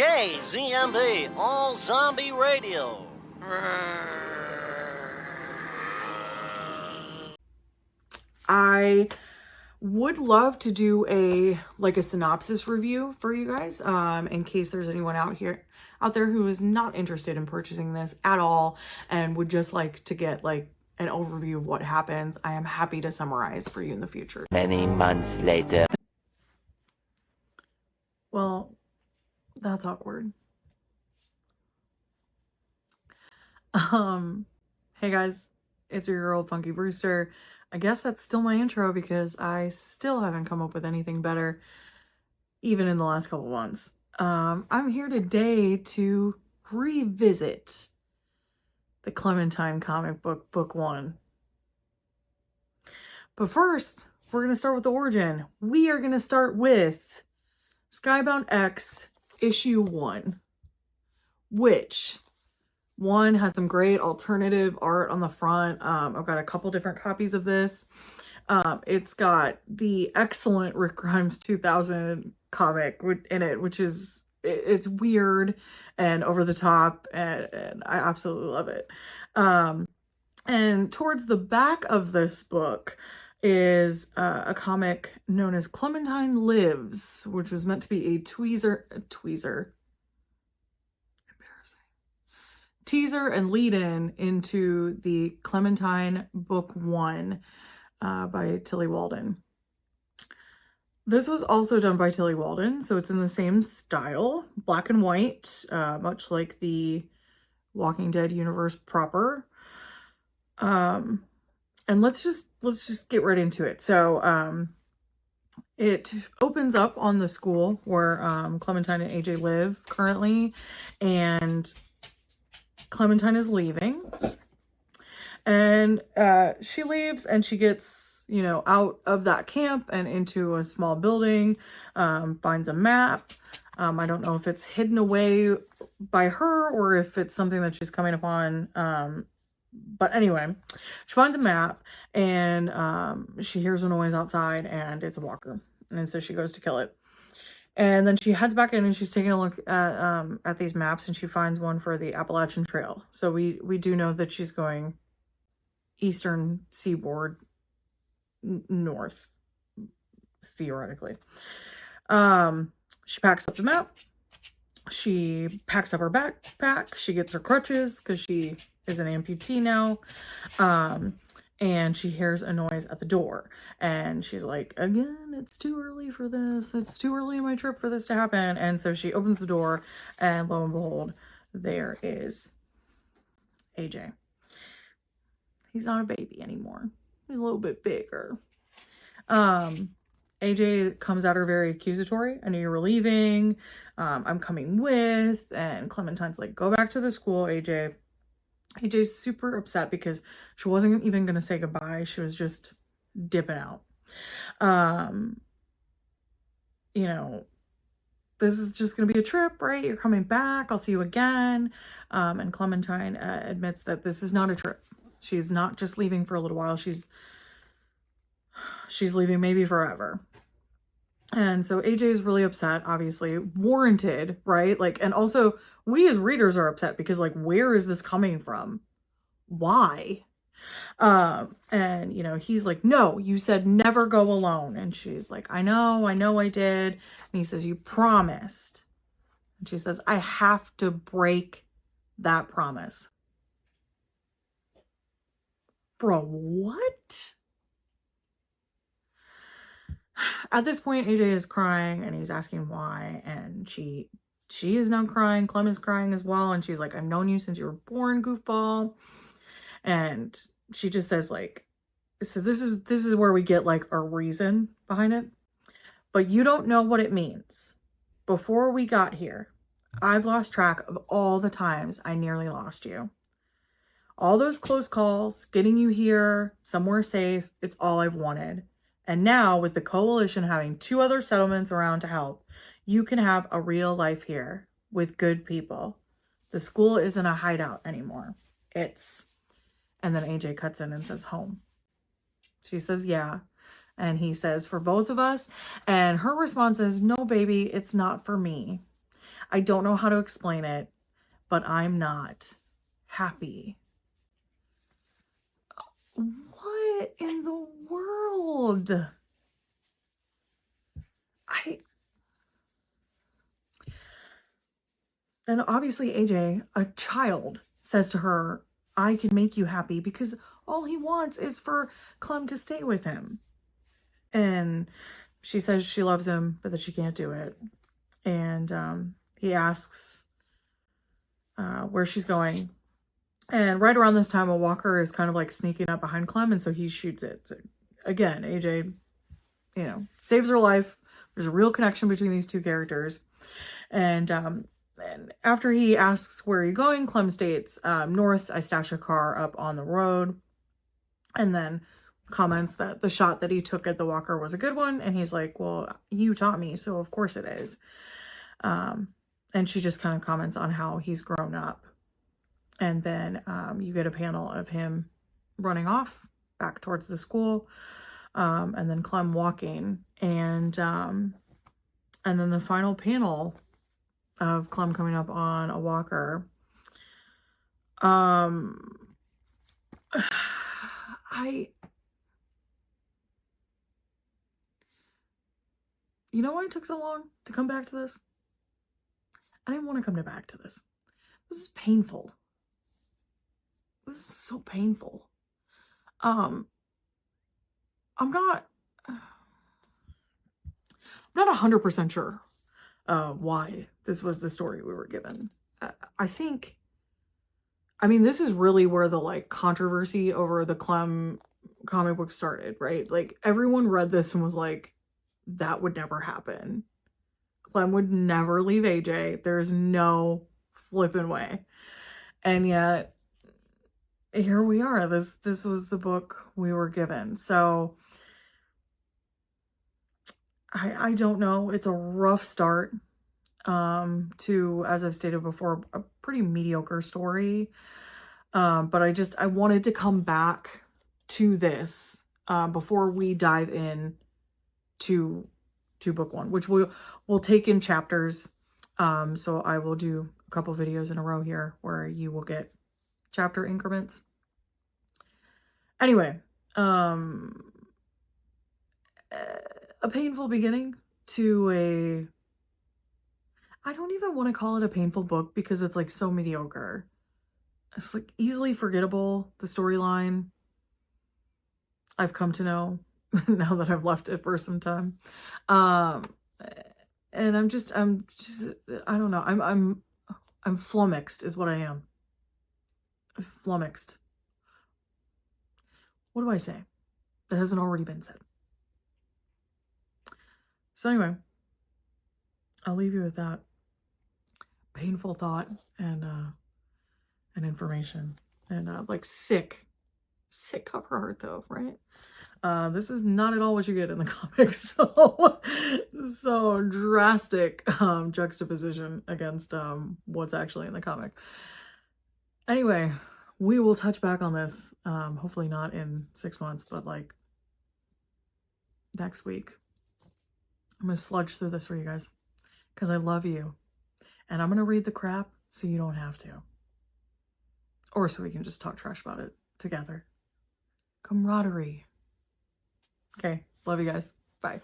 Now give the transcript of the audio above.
KZMB All Zombie Radio. I would love to do a synopsis review for you guys, in case there's anyone out there who is not interested in purchasing this at all and would just like to get an overview of what happens. I am happy to summarize for you in the future. Many months later. Well, that's awkward. Hey guys, it's your girl Funky Brewster. I guess that's still my intro because I still haven't come up with anything better, even in the last couple months. I'm here today to revisit the Clementine comic book, Book One. But first, we're going to start with the origin. We are going to start with Skybound X issue 1, which one had some great alternative art on the front. I've got a couple different copies of this. It's got the excellent Rick Grimes 2000 comic in it, which is, it's weird and over the top, and I absolutely love it. And towards the back of this book is a comic known as Clementine Lives, which was meant to be a teaser and lead-in into the Clementine Book One by Tilly Walden. This was also done by Tilly Walden, so it's in the same style, black and white, much like the Walking Dead universe proper. And let's just get right into it. So it opens up on the school where Clementine and AJ live currently, and Clementine is leaving, and she leaves and she gets, out of that camp and into a small building, finds a map. I don't know if it's hidden away by her or if it's something that she's coming upon. But anyway, she finds a map, and she hears a noise outside, and it's a walker. And so she goes to kill it. And then she heads back in, and she's taking a look at these maps, and she finds one for the Appalachian Trail. So we do know that she's going eastern seaboard north, theoretically. She packs up the map. She packs up her backpack. She gets her crutches because she is an amputee now. And she hears a noise at the door, and she's like, again, it's too early for this. It's too early in my trip for this to happen. And so she opens the door, and lo and behold, there is AJ. He's not a baby anymore. He's a little bit bigger. AJ comes at her very accusatory. I knew you were leaving. I'm coming with. And Clementine's like, go back to the school, AJ. AJ's super upset because she wasn't even going to say goodbye. She was just dipping out. This is just going to be a trip, right? You're coming back. I'll see you again. And Clementine admits that this is not a trip. She's not just leaving for a little while. She's leaving maybe forever. And so AJ is really upset, obviously, warranted, right? And also we as readers are upset because where is this coming from? Why? And he's like, no, you said never go alone. And she's like, I know I did. And he says, you promised. And she says, I have to break that promise. Bro, what? At this point, AJ is crying, and he's asking why, and she is now crying. Clem is crying as well, and she's like, I've known you since you were born, goofball. And she just says so this is where we get a reason behind it. But you don't know what it means. Before we got here, I've lost track of all the times I nearly lost you. All those close calls, getting you here, somewhere safe, it's all I've wanted. And now, with the coalition having 2 other settlements around to help, you can have a real life here with good people. The school isn't a hideout anymore. And then AJ cuts in and says, home. She says, yeah. And he says, for both of us. And her response is, no, baby, it's not for me. I don't know how to explain it, but I'm not happy. What in the world? And obviously AJ, a child, says to her, I can make you happy, because all he wants is for Clem to stay with him. And she says she loves him, but that she can't do it. And he asks where she's going. And right around this time, a walker is kind of like sneaking up behind Clem, and so he shoots it. So again, AJ, saves her life. There's a real connection between these two characters. And after he asks, where are you going? Clem states, north, I stash a car up on the road. And then comments that the shot that he took at the walker was a good one. And he's like, well, you taught me, so of course it is. And she just kind of comments on how he's grown up. And then you get a panel of him running off back towards the school. And then Clem walking. And then the final panel of Clem coming up on a walker. You know why it took so long to come back to this? I didn't want to come back to this. This is painful. This is so painful. I'm not 100% sure why this was the story we were given. I mean, this is really where the like controversy over the Clem comic book started, right? Like everyone read this and was like, that would never happen. Clem would never leave AJ. There's no flipping way. And yet here we are. This was the book we were given. So I don't know. It's a rough start to, as I've stated before, a pretty mediocre story. But I wanted to come back to this before we dive in to book one, which we'll take in chapters. So I will do a couple videos in a row here where you will get chapter increments. Anyway, a painful beginning to I don't even want to call it a painful book because it's like so mediocre. It's like easily forgettable, the storyline. I've come to know now that I've left it for some time. And I'm just I don't know. I'm flummoxed is what I am. Flummoxed. What do I say that hasn't already been said? So anyway, I'll leave you with that painful thought and information, and like sick cover art though, right? This is not at all what you get in the comics. So drastic juxtaposition against what's actually in the comic. Anyway, we will touch back on this, hopefully not in 6 months, but like next week. I'm gonna sludge through this for you guys because I love you, and I'm gonna read the crap so you don't have to, or so we can just talk trash about it together. Camaraderie. Okay, love you guys. Bye.